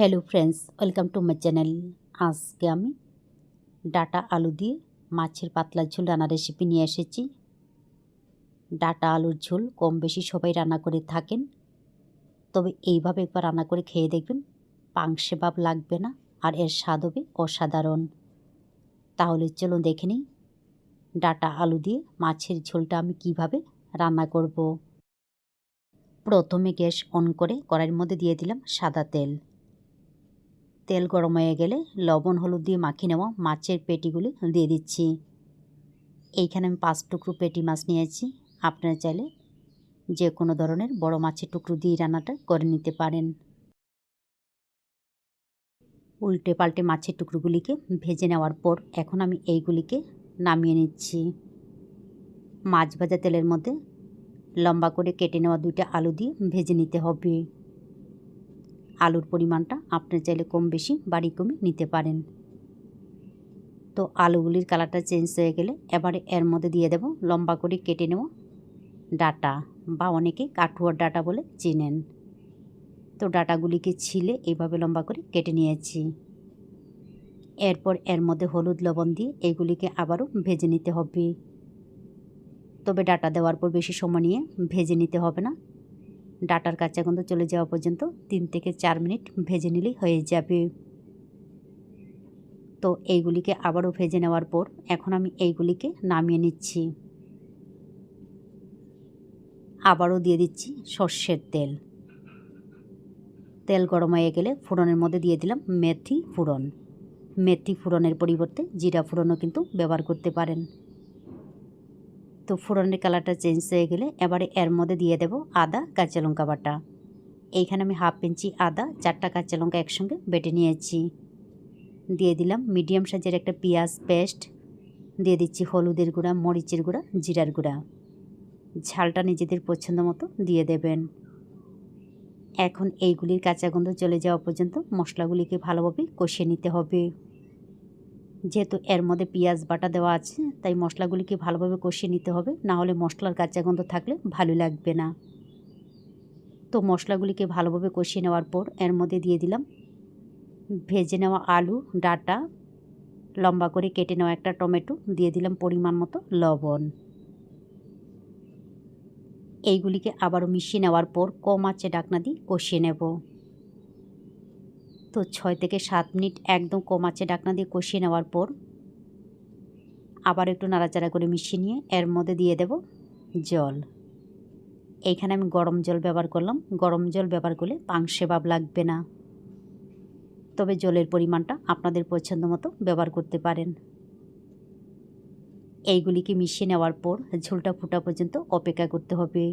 Hello friends, welcome to my channel. আজকে আমি data আলু দিয়ে মাছের পাতলা ঝোল রান্নার রেসিপি নিয়ে এসেছি। ডাটা আলুর ঝোল কম বেশি সবাই রান্না করে থাকেন, তবে এইভাবে একবার রান্না করে খেয়ে দেখবেন, পাংশে ভাব লাগবে না আর এর স্বাদ হবে অসাধারণ। তাহলে চলুন দেখে নিই ডাটা আলু দিয়ে মাছের ঝোলটা আমি কিভাবে রান্না করব। প্রথমে গ্যাস অন করে কড়াইয়ের মধ্যে দিয়ে দিলাম সাদা তেল। তেল গরম হয়ে গেলে লবণ হলুদ দিয়ে মাখিয়ে নেওয়া মাছের পেটিগুলি দিয়ে দিচ্ছি। এইখানে আমি 5 টুকরো পেটি মাছ নিয়েছি। আপনারা চাইলে যে কোনো ধরনের বড় মাছের টুকরো দিয়ে রান্নাটা করে নিতে পারেন। উল্টে পাল্টে মাছের টুকরোগুলিকে ভেজে নেওয়ার পর এখন আমি এইগুলিকে নামিয়ে নিচ্ছি। মাছ ভাজা তেলের মধ্যে লম্বা করে কেটে নেওয়া 2টা আলু দিয়ে ভেজে নিতে হবে। আলুর পরিমাণটা আপনারা চাইলে কম বেশি বাড়ি কমে নিতে পারেন। তো আলুগুলির কালারটা চেঞ্জ হয়ে গেলে এবারে এর মধ্যে দিয়ে দেব লম্বা করে কেটে নেওয়া ডাটা, বা অনেকে কাঠুয়ার ডাটা বলে চেনেন। তো ডাটাগুলিকে ছিলে এইভাবে লম্বা করে কেটে নিয়েছি। এরপর এর মধ্যে হলুদ লবণ দিয়ে এগুলিকে আবারও ভেজে নিতে হবে। তবে ডাটা দেওয়ার পর বেশি সময় নিয়ে ভেজে নিতে হবে না। ডাটার কাঁচা গন্ধ চলে যাওয়া পর্যন্ত 3 থেকে 4 মিনিট ভেজে নিলেই হয়ে যাবে। তো এইগুলিকে আবারও ভেজে নেওয়ার পর এখন আমি এইগুলিকে নামিয়ে নিচ্ছি। আবারও দিয়ে দিচ্ছি সর্ষের তেল। তেল গরম হয়ে গেলে ফোড়নের মধ্যে দিয়ে দিলাম মেথি ফোড়ন। মেথি ফোড়নের পরিবর্তে জিরা ফোড়নও কিন্তু ব্যবহার করতে পারেন। তো ফোড়নের কালারটা চেঞ্জ হয়ে গেলে এবারে এর মধ্যে দিয়ে দেব আদা কাঁচা লঙ্কা বাটা। এইখানে আমি 1/2 ইঞ্চি আদা 4টা কাঁচা লঙ্কা একসঙ্গে বেটে নিয়েছি। দিয়ে দিলাম মিডিয়াম সাইজের একটা পেঁয়াজ পেস্ট। দিয়ে দিচ্ছি হলুদের গুঁড়া, মরিচের গুঁড়া, জিরার গুঁড়া। ঝালটা নিজেদের পছন্দ মতো দিয়ে দেবেন। এখন এইগুলির কাঁচা গন্ধ চলে যাওয়া পর্যন্ত মশলাগুলিকে ভালোভাবে কষিয়ে নিতে হবে। যেহেতু এর মধ্যে পেঁয়াজ বাটা দেওয়া আছে, তাই মশলাগুলিকে ভালোভাবে কষিয়ে নিতে হবে, না হলে মশলার কাঁচা গন্ধ থাকলে ভালো লাগবে না। তো মশলাগুলিকে ভালোভাবে কষিয়ে নেওয়ার পর এর মধ্যে দিয়ে দিলাম ভেজে নেওয়া আলু, ডাটা, লম্বা করে কেটে নেওয়া একটা টমেটো, দিয়ে দিলাম পরিমাণ মতো লবণ। এইগুলিকে আবারও মিশিয়ে নেওয়ার পর কম আঁচে ঢাকনা দিয়ে কষিয়ে নেব। তো 6 থেকে 7 মিনিট একদম কম আঁচে ঢাকনা দিয়ে কষিয়ে নেওয়ার পর আবার একটু নাড়াচাড়া করে মিশিয়ে নিয়ে এর মধ্যে দিয়ে দেব জল। এইখানে আমি গরম জল ব্যবহার করলাম। গরম জল ব্যবহার করলে পাংশে ভাব লাগবে না, তবে জলের পরিমাণটা আপনাদের পছন্দ মতো ব্যবহার করতে পারেন। এইগুলিকে মিশিয়ে নেওয়ার পর ঝোলটা ফোটা পর্যন্ত অপেক্ষা করতে হবে।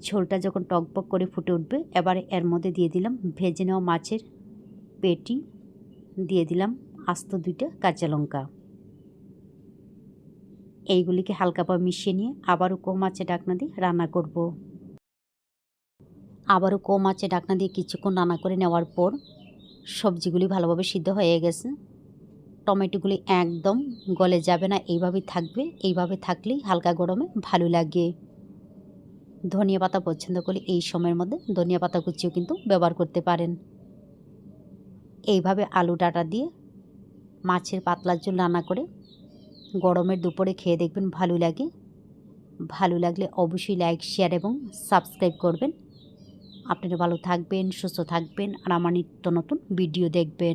ঝোলটা যখন টকবক করে ফুটে উঠবে এবারে এর মধ্যে দিয়ে দিলাম ভেজে নেওয়া মাছের পেটি, দিয়ে দিলাম আস্ত 2টা কাঁচা লঙ্কা। এইগুলিকে হালকাভাবে মিশিয়ে নিয়ে আবারও কম আঁচে ঢাকনা দিয়ে রান্না করব। আবারও কম আঁচে ঢাকনা দিয়ে কিছুক্ষণ রান্না করে নেওয়ার পর সবজিগুলি ভালোভাবে সিদ্ধ হয়ে গেছে। টমেটোগুলি একদম গলে যাবে না, এইভাবেই থাকবে। এইভাবে থাকলেই হালকা গরমে ভালো লাগে। ধনিয়া পাতা পছন্দ করলে এই সময়ের মধ্যে ধনিয়া পাতা কুচিও কিন্তু ব্যবহার করতে পারেন। এইভাবে আলু ডাটা দিয়ে মাছের পাতলা ঝোল রান্না করে গরমের দুপুরে খেয়ে দেখবেন ভালো লাগে। ভালো লাগলে অবশ্যই লাইক, শেয়ার এবং সাবস্ক্রাইব করবেন। আপনারা ভালো থাকবেন, সুস্থ থাকবেন আর আমার নিত্য নতুন ভিডিও দেখবেন।